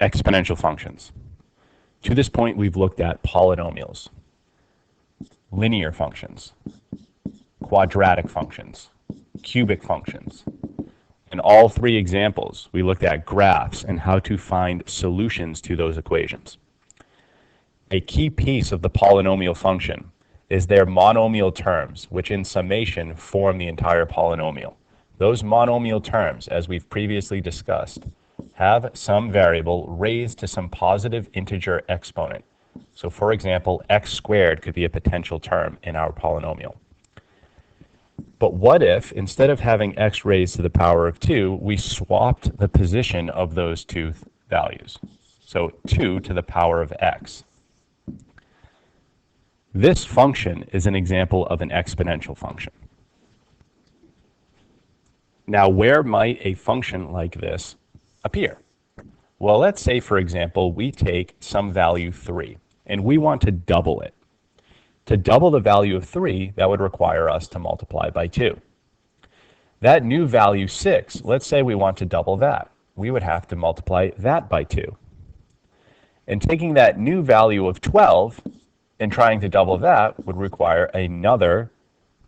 exponential functions. To this point, we've looked at polynomials, linear functions, quadratic functions, cubic functions. In all three examples, we looked at graphs and how to find solutions to those equations. A key piece of the polynomial function is their monomial terms, which in summation form the entire polynomial. Those monomial terms, as we've previously discussed, have some variable raised to some positive integer exponent. So for example, x squared could be a potential term in our polynomial. But what if, instead of having x raised to the power of 2, we swapped the position of those two values? So 2 to the power of x. This function is an example of an exponential function. Now, where might a function like this appear? Well, let's say, for example, we take some value 3, and we want to double it. To double the value of 3, that would require us to multiply by 2. That new value 6, let's say we want to double that. We would have to multiply that by 2. And taking that new value of 12 and trying to double that would require another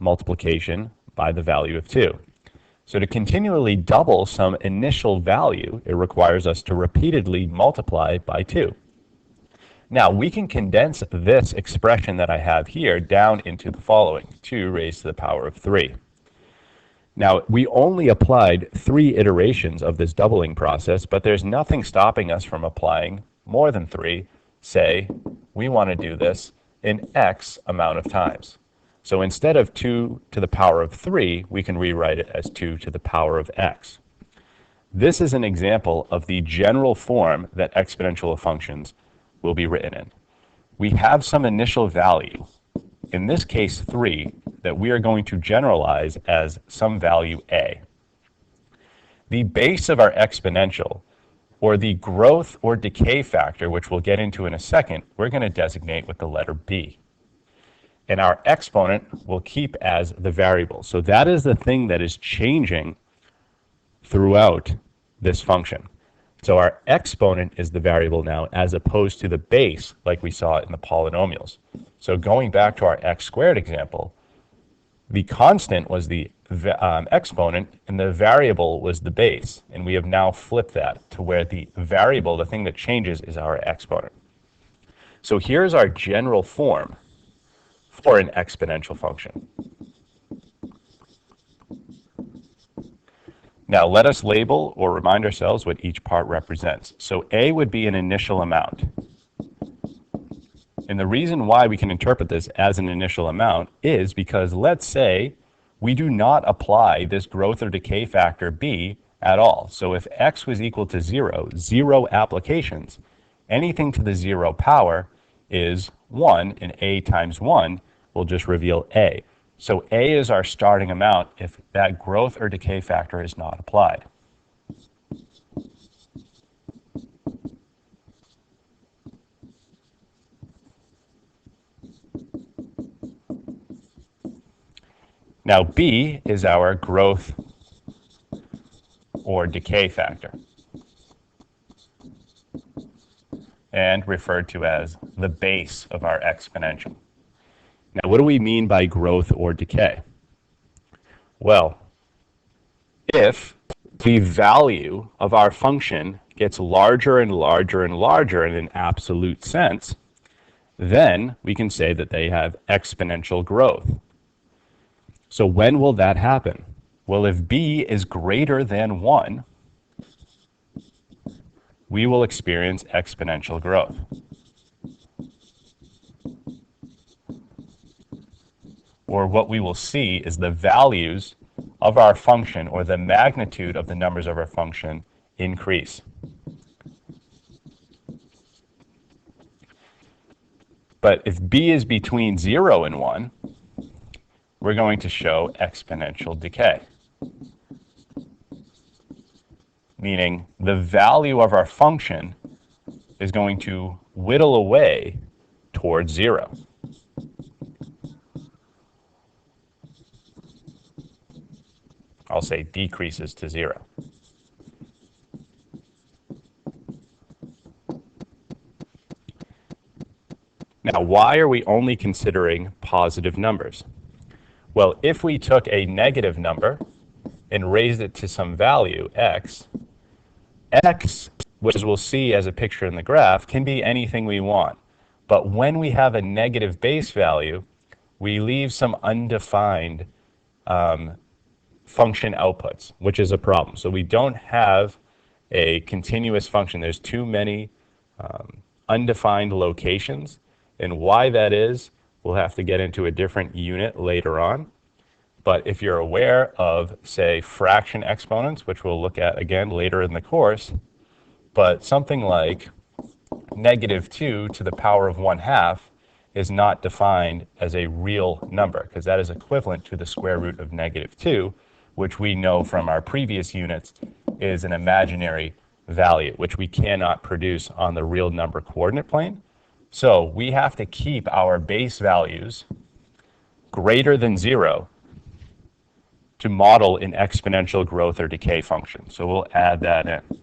multiplication by the value of 2. So to continually double some initial value, it requires us to repeatedly multiply by 2. Now, we can condense this expression that I have here down into the following, 2 raised to the power of 3. Now, we only applied 3 iterations of this doubling process, but there's nothing stopping us from applying more than 3. Say, we want to do this in x amount of times. So instead of 2 to the power of 3, we can rewrite it as 2 to the power of x. This is an example of the general form that exponential functions will be written in. We have some initial value, in this case 3, that we are going to generalize as some value a. The base of our exponential, or the growth or decay factor, which we'll get into in a second, we're going to designate with the letter b. And our exponent will keep as the variable. So that is the thing that is changing throughout this function. So our exponent is the variable now, as opposed to the base like we saw in the polynomials. So going back to our x squared example, the constant was the exponent and the variable was the base. And we have now flipped that to where the variable, the thing that changes, is our exponent. So here's our general form for an exponential function. Now let us label or remind ourselves what each part represents. So a would be an initial amount. And the reason why we can interpret this as an initial amount is because, let's say, we do not apply this growth or decay factor b at all. So if x was equal to 0, 0 applications, anything to the 0 power is 1, and a times 1 will just reveal a. So a is our starting amount if that growth or decay factor is not applied. Now b is our growth or decay factor, and referred to as the base of our exponential. Now, what do we mean by growth or decay? Well, if the value of our function gets larger and larger and larger in an absolute sense, then we can say that they have exponential growth. So when will that happen? Well, if b is greater than 1, we will experience exponential growth. Or what we will see is the values of our function, or the magnitude of the numbers of our function, increase. But if b is between 0 and 1, we're going to show exponential decay. Meaning the value of our function is going to whittle away towards 0. I'll say decreases to 0. Now, why are we only considering positive numbers? Well, if we took a negative number and raised it to some value, x, which we'll see as a picture in the graph, can be anything we want. But when we have a negative base value, we leave some undefined function outputs, which is a problem. So we don't have a continuous function. There's too many undefined locations. And why that is, we'll have to get into a different unit later on. But if you're aware of, say, fraction exponents, which we'll look at again later in the course, but something like -2 to the power of 1/2 is not defined as a real number, because that is equivalent to the square root of -2, which we know from our previous units is an imaginary value, which we cannot produce on the real number coordinate plane. So we have to keep our base values greater than 0 to model an exponential growth or decay function. So we'll add that in.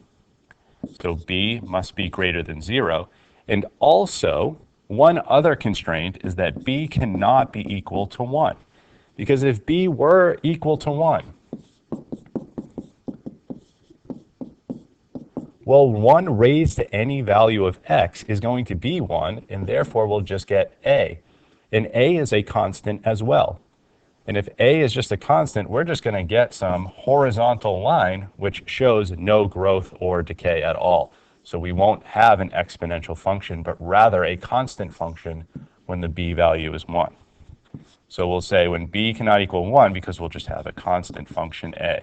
So b must be greater than 0. And also, one other constraint is that b cannot be equal to 1. Because if b were equal to 1, well, 1 raised to any value of x is going to be 1, and therefore we'll just get a. And a is a constant as well. And if a is just a constant, we're just going to get some horizontal line which shows no growth or decay at all. So we won't have an exponential function, but rather a constant function when the b value is 1. So we'll say when b cannot equal 1, because we'll just have a constant function a.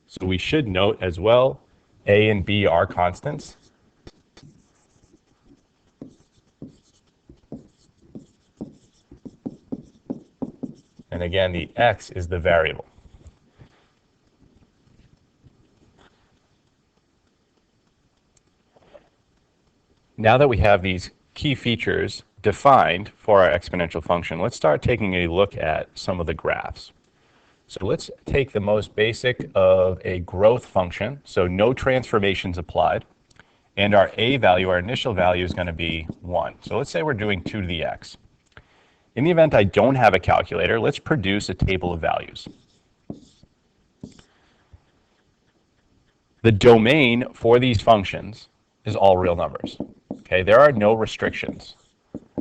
So we should note as well, a and b are constants. And again, the x is the variable. Now that we have these key features defined for our exponential function, let's start taking a look at some of the graphs. So let's take the most basic of a growth function, so no transformations applied, and our a value, our initial value, is going to be 1. So let's say we're doing 2 to the x. In the event I don't have a calculator, let's produce a table of values. The domain for these functions is all real numbers. Okay, there are no restrictions.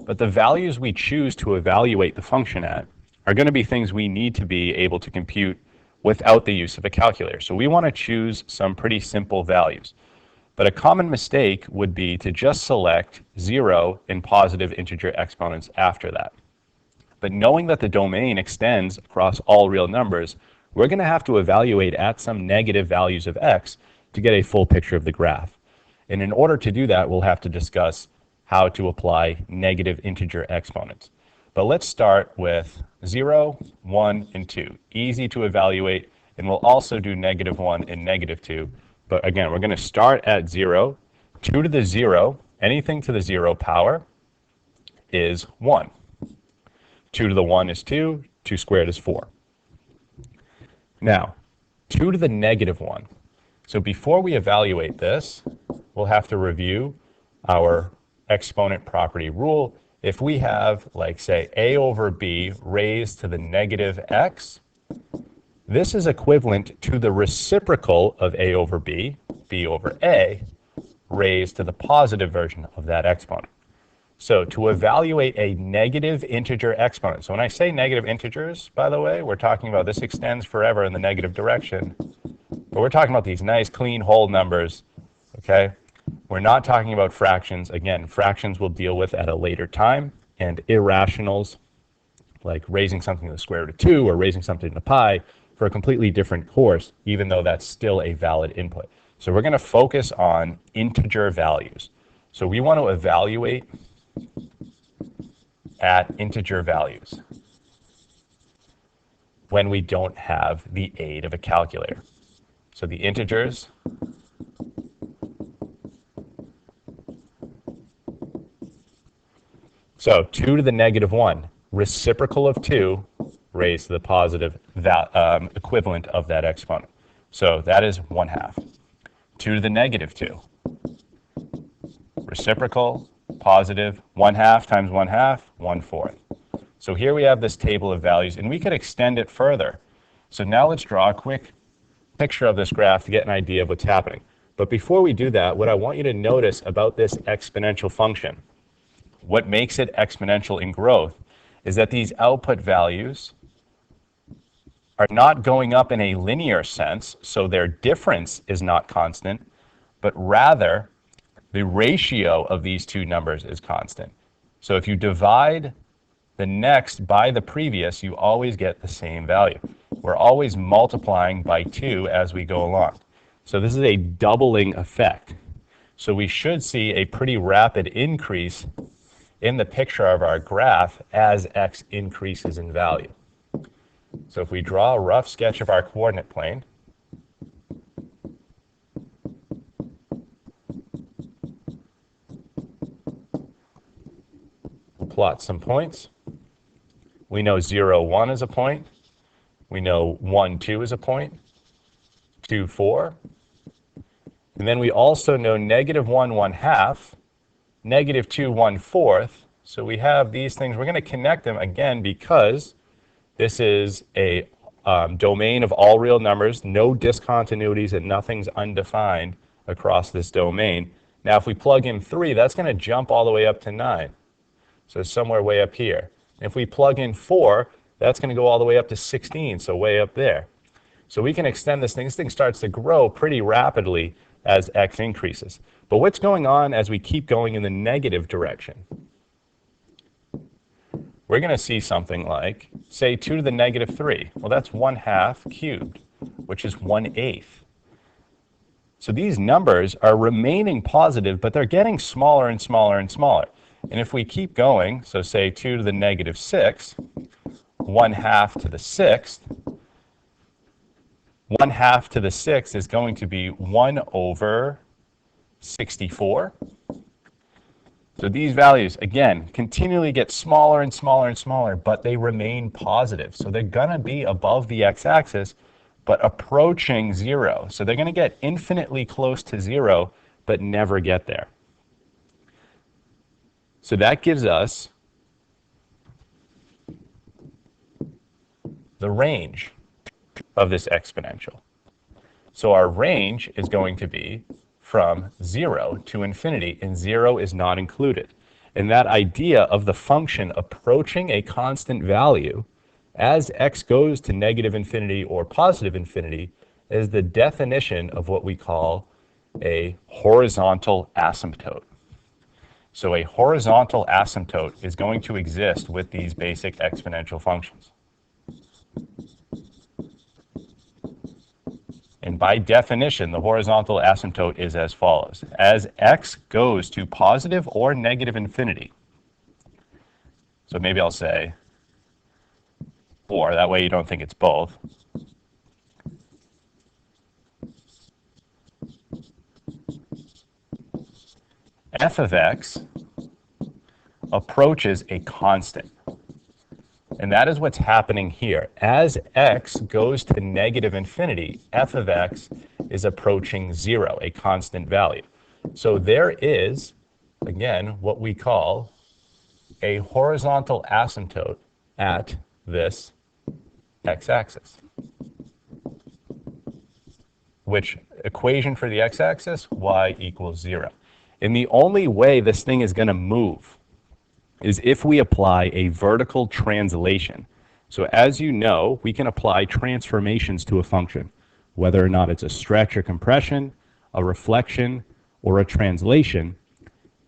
But the values we choose to evaluate the function at are going to be things we need to be able to compute without the use of a calculator. So we want to choose some pretty simple values. But a common mistake would be to just select 0 and positive integer exponents after that. But knowing that the domain extends across all real numbers, we're going to have to evaluate at some negative values of x to get a full picture of the graph. And in order to do that, we'll have to discuss how to apply negative integer exponents. But let's start with 0, 1, and 2. Easy to evaluate, and we'll also do -1 and -2. But again, we're going to start at 0. 2 to the 0, anything to the 0 power, is 1. 2 to the 1 is 2. 2 squared is 4. Now, 2 to the -1. So before we evaluate this, we'll have to review our exponent property rule. If we have, like, say, a over b raised to the -x, this is equivalent to the reciprocal of a over b over a, raised to the positive version of that exponent. So to evaluate a negative integer exponent, so when I say negative integers, by the way, we're talking about this extends forever in the negative direction, but we're talking about these nice, clean, whole numbers, okay? We're not talking about fractions. Again, fractions we'll deal with at a later time, and irrationals, like raising something to the square root of 2 or raising something to pi, for a completely different course, even though that's still a valid input. So we're going to focus on integer values. So we want to evaluate at integer values when we don't have the aid of a calculator. So the integers So 2 to the -1, reciprocal of 2 raised to the positive equivalent of that exponent. So that is 1/2. 2 to the negative 2. Reciprocal, positive, 1/2 times 1/2, 1/4. So here we have this table of values, and we could extend it further. So now let's draw a quick picture of this graph to get an idea of what's happening. But before we do that, what I want you to notice about this exponential function, what makes it exponential in growth, is that these output values are not going up in a linear sense, so their difference is not constant, but rather the ratio of these two numbers is constant. So if you divide the next by the previous, you always get the same value. We're always multiplying by 2 as we go along. So this is a doubling effect. So we should see a pretty rapid increase in the picture of our graph as x increases in value. So if we draw a rough sketch of our coordinate plane, we'll plot some points. We know 0, 1 is a point. We know 1, 2 is a point. 2, 4. And then we also know -1, 1/2, -2, 1/4. So we have these things. We're going to connect them again because this is a domain of all real numbers, no discontinuities, and nothing's undefined across this domain. Now, if we plug in 3, that's going to jump all the way up to 9. So somewhere way up here. If we plug in 4, that's going to go all the way up to 16, so way up there. So we can extend this thing. This thing starts to grow pretty rapidly as x increases. But what's going on as we keep going in the negative direction? We're going to see something like, say, 2 to the negative 3. Well, that's 1/2 cubed, which is 1/8. So these numbers are remaining positive, but they're getting smaller and smaller and smaller. And if we keep going, so say 2 to the negative 6, 1/2 to the 6th, 1/2 to the 6th is going to be 1/64. So these values, again, continually get smaller and smaller and smaller, but they remain positive. So they're going to be above the x-axis, but approaching 0. So they're going to get infinitely close to 0, but never get there. So that gives us the range of this exponential. So our range is going to be from 0 to infinity, and 0 is not included. And that idea of the function approaching a constant value as x goes to negative infinity or positive infinity is the definition of what we call a horizontal asymptote. So a horizontal asymptote is going to exist with these basic exponential functions. And by definition, the horizontal asymptote is as follows. As x goes to positive or negative infinity, so maybe I'll say, or that way you don't think it's both. F of x approaches a constant. And that is what's happening here. As x goes to negative infinity, f of x is approaching 0, a constant value. So there is, again, what we call a horizontal asymptote at this x-axis. Which equation for the x-axis? Y equals 0. And the only way this thing is going to move is if we apply a vertical translation. So as you know, we can apply transformations to a function, whether or not it's a stretch or compression, a reflection, or a translation,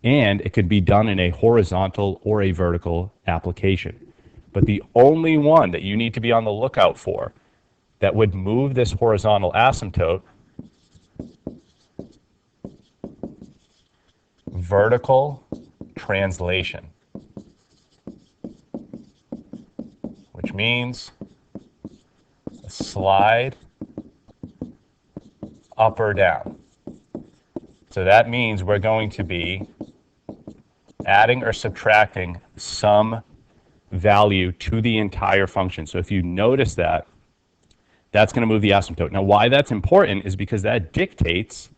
and it could be done in a horizontal or a vertical application. But the only one that you need to be on the lookout for that would move this horizontal asymptote, vertical translation, which means a slide up or down. So that means we're going to be adding or subtracting some value to the entire function. So if you notice that, that's going to move the asymptote. Now, why that's important is because that dictates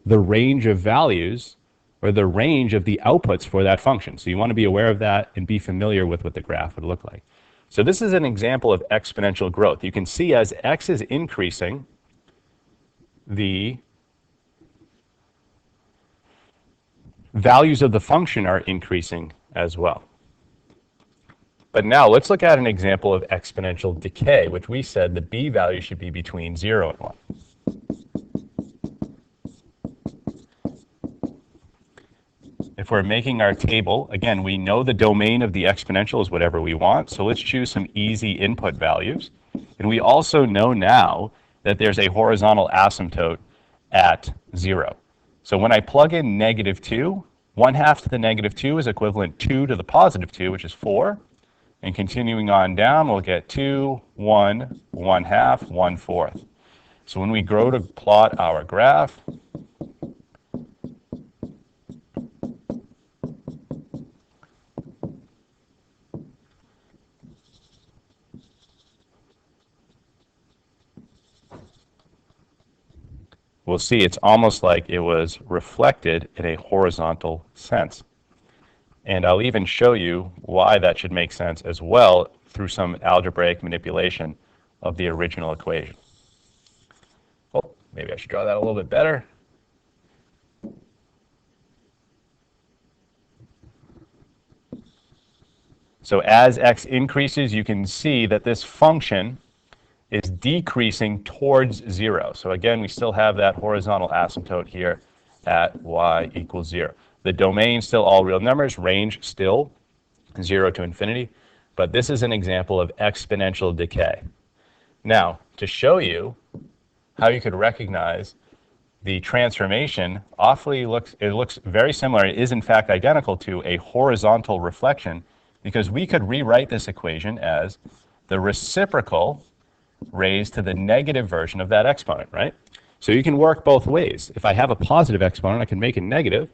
the range of values or the range of the outputs for that function. So you want to be aware of that and be familiar with what the graph would look like. So this is an example of exponential growth. You can see as x is increasing, the values of the function are increasing as well. But now let's look at an example of exponential decay, which we said the b value should be between 0 and 1. If we're making our table, again, we know the domain of the exponential is whatever we want, so let's choose some easy input values. And we also know now that there's a horizontal asymptote at 0. So when I plug in negative 2, 1/2 to the negative 2 is equivalent 2 to the positive 2, which is 4. And continuing on down, we'll get 2, 1, 1/2, 1/4. So when we go to plot our graph, we'll see it's almost like it was reflected in a horizontal sense. And I'll even show you why that should make sense as well through some algebraic manipulation of the original equation. Oh, maybe I should draw that a little bit better. So as x increases, you can see that this function is decreasing towards 0. So again, we still have that horizontal asymptote here at y equals 0. The domain still all real numbers, range still 0 to infinity, but this is an example of exponential decay. Now, to show you how you could recognize the transformation, it looks very similar. It is in fact identical to a horizontal reflection, because we could rewrite this equation as the reciprocal raised to the negative version of that exponent, right? So you can work both ways. If I have a positive exponent, I can make it negative.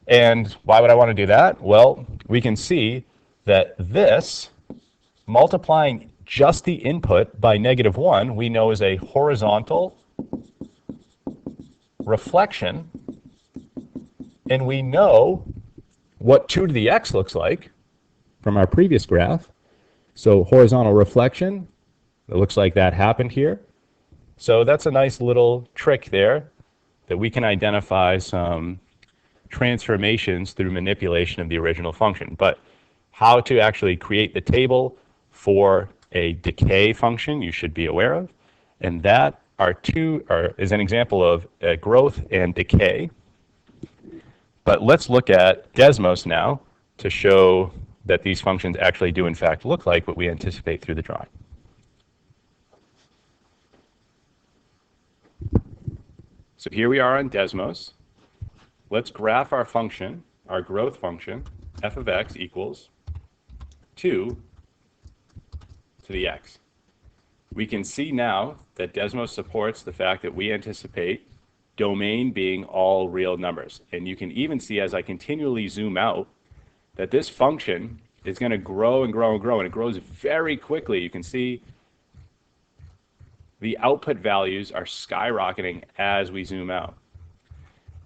And why would I want to do that? Well, we can see that this, multiplying just the input by -1, we know is a horizontal reflection. And we know what 2 to the x looks like from our previous graph. So horizontal reflection, it looks like that happened here. So that's a nice little trick there that we can identify some transformations through manipulation of the original function. But how to actually create the table for a decay function you should be aware of. And that is an example of growth and decay. But let's look at Desmos now to show that these functions actually do in fact look like what we anticipate through the drawing. So here we are on Desmos. Let's graph our function, our growth function, f of x equals 2 to the x. We can see now that Desmos supports the fact that we anticipate domain being all real numbers. And you can even see as I continually zoom out that this function is going to grow and grow and grow, and it grows very quickly. You can see the output values are skyrocketing as we zoom out.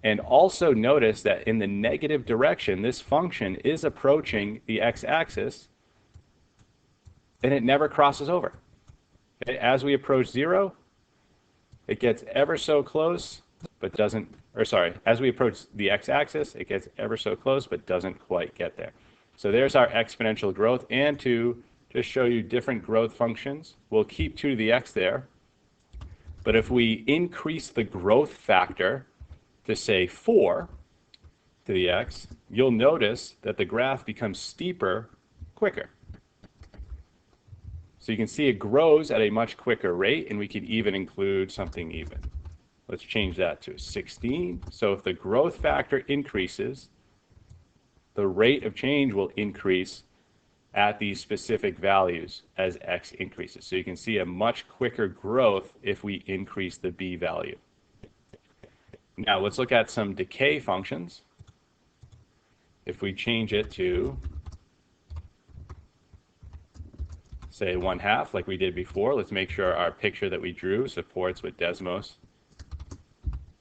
And also notice that in the negative direction, this function is approaching the x-axis, and it never crosses over. As we approach 0, it gets ever so close, but doesn't, or sorry, as we approach the x-axis, it gets ever so close, but doesn't quite get there. So there's our exponential growth. And to just show you different growth functions, we'll keep 2 to the x there. But if we increase the growth factor to say 4 to the x, you'll notice that the graph becomes steeper quicker. So you can see it grows at a much quicker rate, and we could even include something even. Let's change that to 16. So if the growth factor increases, the rate of change will increase at these specific values as x increases. So you can see a much quicker growth if we increase the b value. Now let's look at some decay functions. If we change it to say 1/2 like we did before. Let's make sure our picture that we drew supports what Desmos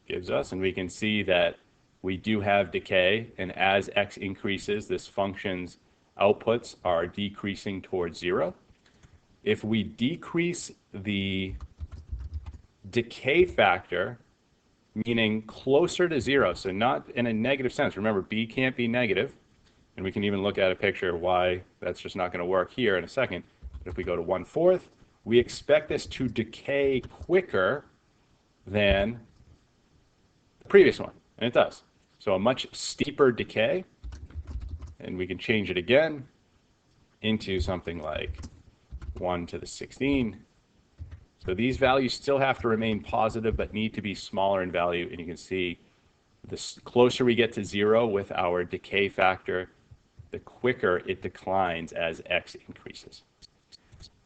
gives us, and we can see that we do have decay, and as x increases, this function's outputs are decreasing towards 0. If we decrease the decay factor, meaning closer to 0, so not in a negative sense. Remember, b can't be negative, and we can even look at a picture of why that's just not going to work here in a second. But if we go to 1/4, we expect this to decay quicker than the previous one, and it does. So a much steeper decay, and we can change it again into something like 1 to the 16. So these values still have to remain positive, but need to be smaller in value. And you can see the closer we get to 0 with our decay factor, the quicker it declines as x increases.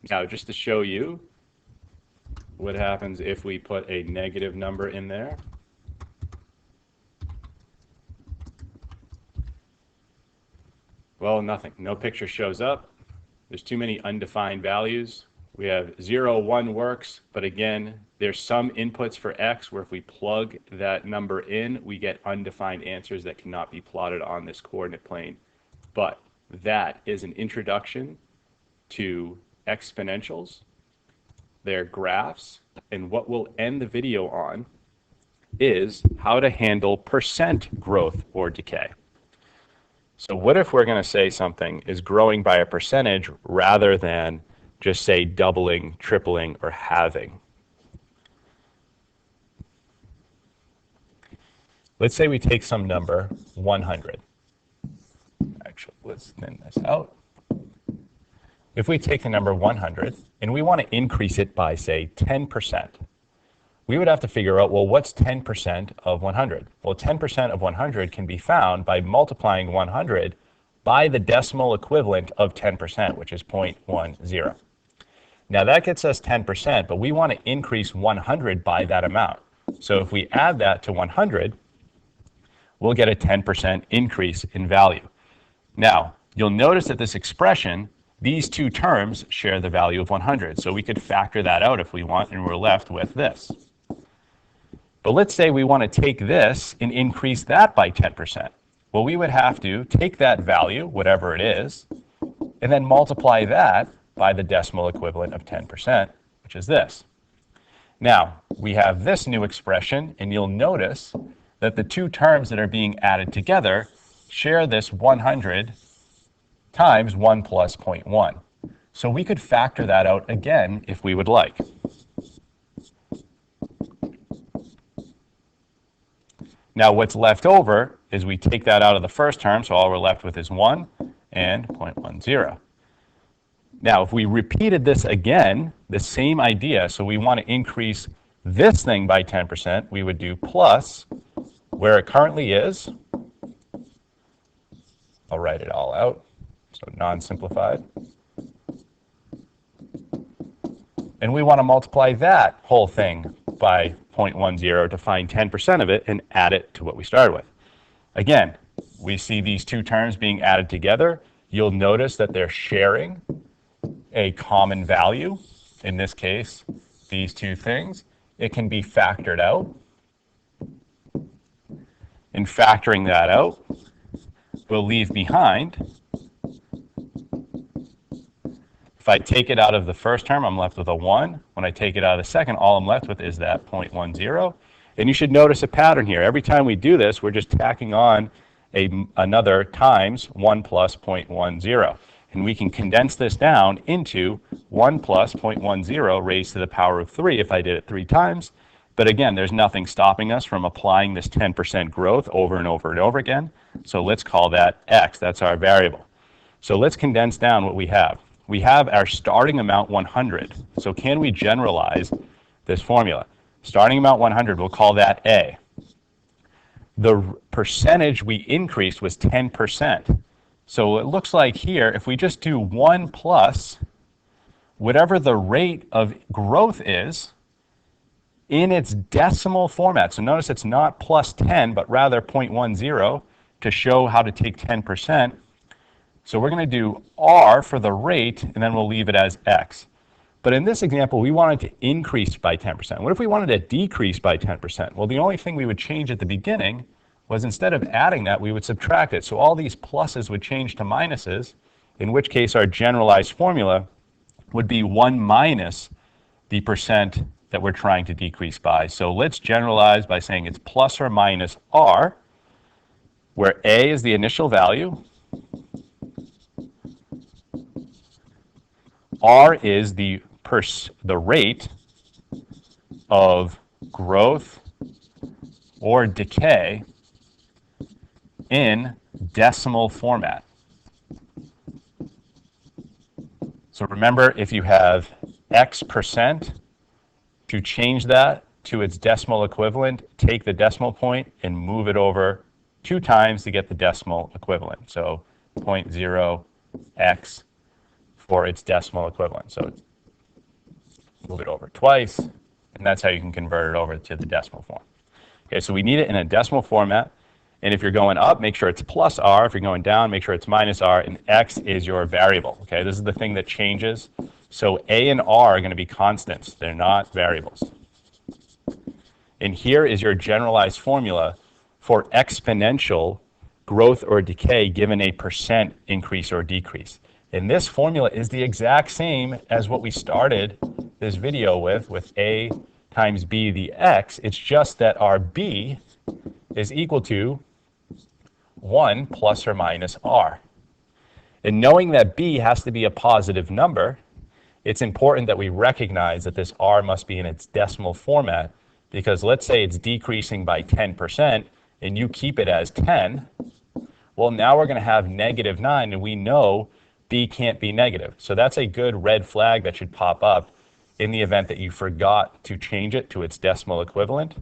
Now, just to show you what happens if we put a negative number in there. Well, nothing. No picture shows up. There's too many undefined values. We have 0, 1 works, but again, there's some inputs for x where if we plug that number in, we get undefined answers that cannot be plotted on this coordinate plane. But that is an introduction to exponentials, their graphs, and what we'll end the video on is how to handle percent growth or decay. So what if we're going to say something is growing by a percentage rather than just say doubling, tripling, or halving? Let's say we take some number 100. Actually, let's thin this out. If we take the number 100 and we want to increase it by, say, 10%, we would have to figure out, well, what's 10% of 100? Well, 10% of 100 can be found by multiplying 100 by the decimal equivalent of 10%, which is 0.10. Now that gets us 10%, but we want to increase 100 by that amount. So if we add that to 100, we'll get a 10% increase in value. Now, you'll notice that this expression, these two terms share the value of 100. So we could factor that out if we want, and we're left with this. But let's say we want to take this and increase that by 10%. Well, we would have to take that value, whatever it is, and then multiply that by the decimal equivalent of 10%, which is this. Now, we have this new expression, and you'll notice that the two terms that are being added together share this 100 times 1 plus 0.1. So we could factor that out again if we would like. Now what's left over is we take that out of the first term, so all we're left with is 1 and 0.10. Now if we repeated this again, the same idea, so we want to increase this thing by 10%, we would do plus where it currently is. I'll write it all out, so non-simplified. And we want to multiply that whole thing by 0.10 to find 10% of it and add it to what we started with. Again, we see these two terms being added together. You'll notice that they're sharing a common value. In this case, these two things. It can be factored out. And factoring that out, we'll leave behind. If I take it out of the first term, I'm left with a 1. When I take it out of the second, all I'm left with is that 0.10. And you should notice a pattern here. Every time we do this, we're just tacking on another times 1 plus 0.10. And we can condense this down into 1 plus 0.10 raised to the power of 3 if I did it 3 times. But again, there's nothing stopping us from applying this 10% growth over and over and over again. So let's call that x. That's our variable. So let's condense down what we have. We have our starting amount 100. So can we generalize this formula? Starting amount 100, we'll call that A. The percentage we increased was 10%. So it looks like here, if we just do 1 plus whatever the rate of growth is in its decimal format. So notice it's not plus 10, but rather 0.10 to show how to take 10%. So we're going to do r for the rate, and then we'll leave it as x. But in this example, we wanted to increase by 10%. What if we wanted to decrease by 10%? Well, the only thing we would change at the beginning was instead of adding that, we would subtract it. So all these pluses would change to minuses, in which case our generalized formula would be 1 minus the percent that we're trying to decrease by. So let's generalize by saying it's plus or minus r, where a is the initial value, r is the rate of growth or decay in decimal format. So remember, if you have x percent, to change that to its decimal equivalent, take the decimal point and move it over 2 times to get the decimal equivalent. So 0.0x for its decimal equivalent. So move it over twice, and that's how you can convert it over to the decimal form. Okay, so we need it in a decimal format. And if you're going up, make sure it's plus r. If you're going down, make sure it's minus r. And x is your variable. Okay, this is the thing that changes. So a and r are going to be constants. They're not variables. And here is your generalized formula for exponential growth or decay given a percent increase or decrease. And this formula is the exact same as what we started this video with a times b, the x. It's just that our b is equal to 1 plus or minus r. And knowing that b has to be a positive number, it's important that we recognize that this r must be in its decimal format, because let's say it's decreasing by 10% and you keep it as 10. Well, now we're going to have negative 9, and we know b can't be negative. So that's a good red flag that should pop up in the event that you forgot to change it to its decimal equivalent.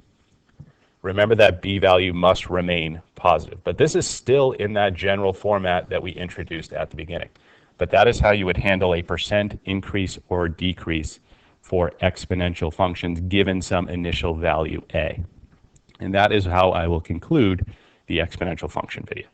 Remember that b value must remain positive. But this is still in that general format that we introduced at the beginning. But that is how you would handle a percent increase or decrease for exponential functions given some initial value a. And that is how I will conclude the exponential function video.